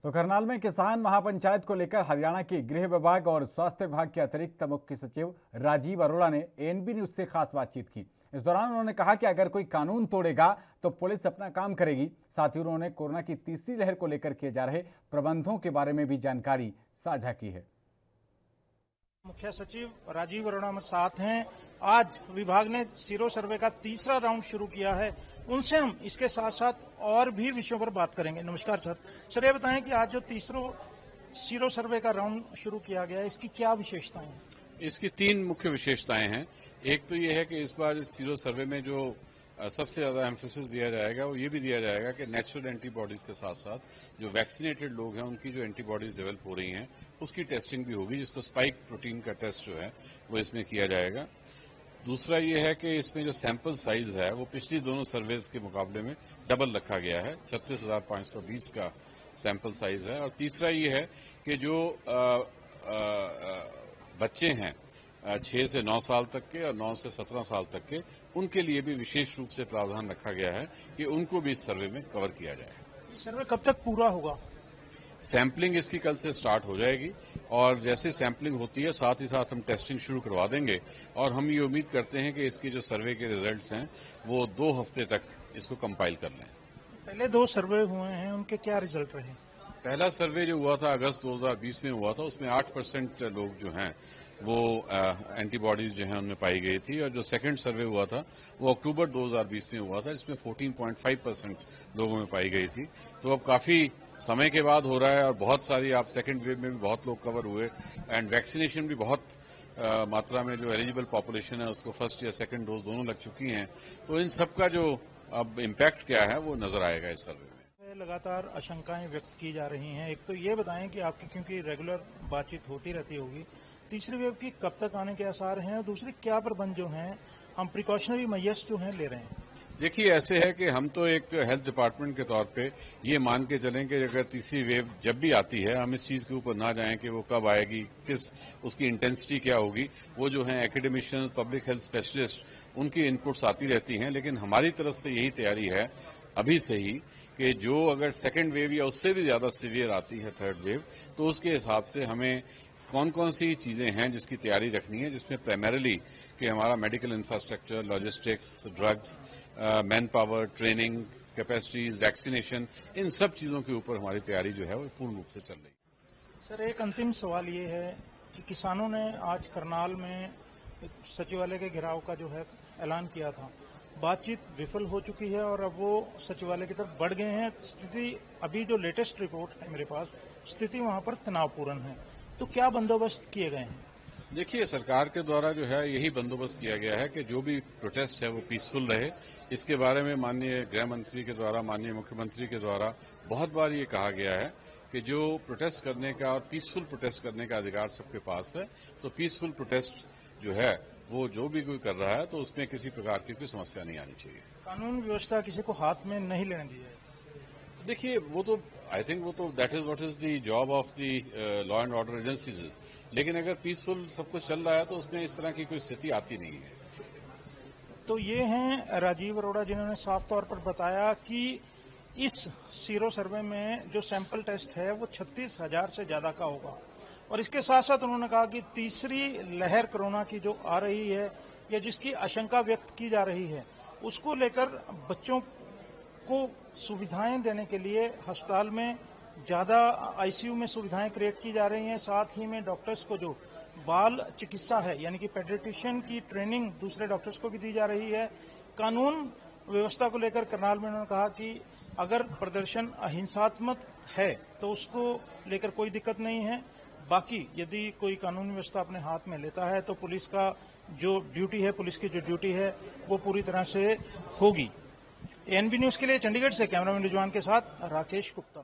तो करनाल में किसान महापंचायत को लेकर हरियाणा के गृह विभाग और स्वास्थ्य विभाग के अतिरिक्त मुख्य सचिव राजीव अरोड़ा ने एएनबी न्यूज से खास बातचीत की। इस दौरान उन्होंने कहा कि अगर कोई कानून तोड़ेगा तो पुलिस अपना काम करेगी। साथ ही उन्होंने कोरोना की तीसरी लहर को लेकर किए जा रहे प्रबंधों के बारे में भी जानकारी साझा की है। मुख्य सचिव राजीव अरोड़ा साथ हैं। आज विभाग ने सीरो सर्वे का तीसरा राउंड शुरू किया है। उनसे हम इसके साथ साथ और भी विषयों पर बात करेंगे। नमस्कार सर। सर, ये बताएं कि आज जो तीसरा सीरो सर्वे का राउंड शुरू किया गया है, इसकी क्या विशेषताएं हैं? इसकी तीन मुख्य विशेषताएं हैं। एक तो ये है कि इस बार इस सीरो सर्वे में जो सबसे ज्यादा एम्फेसिस दिया जाएगा वो ये भी दिया जाएगा कि नेचुरल एंटीबॉडीज के साथ साथ जो वैक्सीनेटेड लोग हैं उनकी जो एंटीबॉडीज डेवलप हो रही हैं उसकी टेस्टिंग भी होगी, जिसको स्पाइक प्रोटीन का टेस्ट जो है वो इसमें किया जाएगा। दूसरा ये है कि इसमें जो सैंपल साइज है वो पिछली दोनों सर्वेज के मुकाबले में डबल रखा गया है, 36,520 का सैंपल साइज है। और तीसरा ये है कि जो बच्चे हैं 6 से 9 साल तक के और 9 से 17 साल तक के, उनके लिए भी विशेष रूप से प्रावधान रखा गया है कि उनको भी इस सर्वे में कवर किया जाए। सर्वे कब तक पूरा होगा? सैंपलिंग इसकी कल से स्टार्ट हो जाएगी और जैसे सैंपलिंग होती है साथ ही साथ हम टेस्टिंग शुरू करवा देंगे और हम ये उम्मीद करते हैं कि इसके जो सर्वे के रिजल्ट्स हैं वो 2 हफ्ते तक इसको कंपाइल कर लें। पहले 2 सर्वे हुए हैं, उनके क्या रिजल्ट रहे? पहला सर्वे जो हुआ था अगस्त 2020 में हुआ था, उसमें 8% लोग जो हैं वो एंटीबॉडीज जो हैं उनमें पाई गई थी। और जो सेकंड सर्वे हुआ था वो अक्टूबर 2020 में हुआ था, जिसमें 14.5% लोगों में पाई गई थी। तो अब काफी समय के बाद हो रहा है और बहुत सारी आप सेकंड वेव में भी बहुत लोग कवर हुए एंड वैक्सीनेशन भी बहुत मात्रा में जो एलिजिबल पॉपुलेशन है उसको फर्स्ट या सेकंड डोज दोनों लग चुकी हैं। तो इन सब का जो अब इम्पैक्ट क्या है वो नजर आएगा इस सर्वे में। लगातार आशंकाएं व्यक्त की जा रही हैं। एक तो ये बताएं कि आपकी क्योंकि रेगुलर बातचीत होती रहती होगी, तीसरी वेव की कब तक आने के आसार हैं और दूसरी क्या प्रबंध जो हैं हम प्रिकॉशनरी मेजर्स जो हैं ले रहे हैं? देखिए, ऐसे है कि हम तो एक हेल्थ डिपार्टमेंट के तौर पे ये मान के चलें कि अगर तीसरी वेव जब भी आती है हम इस चीज के ऊपर ना जाएं कि वो कब आएगी, किस उसकी इंटेंसिटी क्या होगी। वो जो है एकेडमिशियन, पब्लिक हेल्थ स्पेशलिस्ट, उनकी इनपुट्स आती रहती हैं। लेकिन हमारी तरफ से यही तैयारी है अभी से ही कि जो अगर सेकेंड वेव या उससे भी ज्यादा सीवियर आती है थर्ड वेव, तो उसके हिसाब से हमें कौन कौन सी चीजें हैं जिसकी तैयारी रखनी है, जिसमें प्राइमरीली कि हमारा medical infrastructure, logistics, drugs, man power, training, capacities, vaccination, इन सब चीजों के ऊपर हमारी तैयारी जो है वो पूर्ण रूप से चल रही है। सर, एक अंतिम सवाल ये है कि किसानों ने आज करनाल में सचिवालय के घेराव का जो है ऐलान किया था, बातचीत विफल हो चुकी है और अब वो सचिवालय की तरफ बढ़ गए हैं। स्थिति अभी जो लेटेस्ट रिपोर्ट है मेरे पास, स्थिति वहां पर तनावपूर्ण है। तो क्या बंदोबस्त किए गए हैं? देखिए, सरकार के द्वारा जो है यही बंदोबस्त किया गया है कि जो भी प्रोटेस्ट है वो पीसफुल रहे। इसके बारे में माननीय गृह मंत्री के द्वारा, माननीय मुख्यमंत्री के द्वारा बहुत बार ये कहा गया है कि जो प्रोटेस्ट करने का और पीसफुल प्रोटेस्ट करने का अधिकार सबके पास है। तो पीसफुल प्रोटेस्ट जो है वो जो भी कोई कर रहा है तो उसमें किसी प्रकार की कोई समस्या नहीं आनी चाहिए। कानून व्यवस्था किसी को हाथ में नहीं लेने दी जाए। देखिए, वो तो आई थिंक वो तो that is what is the job of the law and order agencies. लेकिन अगर पीसफुल सब कुछ चल रहा है तो उसमें इस तरह की कोई स्थिति आती नहीं है। तो ये हैं राजीव अरोड़ा, जिन्होंने साफ तौर पर बताया कि इस सीरो सर्वे में जो सैंपल टेस्ट है वो 36,000 से ज्यादा का होगा। और इसके साथ साथ उन्होंने कहा कि तीसरी लहर कोरोना की जो आ रही है या जिसकी आशंका व्यक्त की जा रही है, उसको लेकर बच्चों को सुविधाएं देने के लिए अस्पताल में ज्यादा आईसीयू में सुविधाएं क्रिएट की जा रही हैं। साथ ही में डॉक्टर्स को जो बाल चिकित्सा है यानी कि पेडियाट्रिशियन की ट्रेनिंग दूसरे डॉक्टर्स को भी दी जा रही है। कानून व्यवस्था को लेकर करनाल में उन्होंने कहा कि अगर प्रदर्शन अहिंसात्मक है तो उसको लेकर कोई दिक्कत नहीं है। बाकी यदि कोई कानून व्यवस्था अपने हाथ में लेता है तो पुलिस का जो ड्यूटी है, पुलिस की जो ड्यूटी है वो पूरी तरह से होगी। एएनबी न्यूज के लिए चंडीगढ़ से कैमरामैन रिजवान के साथ राकेश गुप्ता।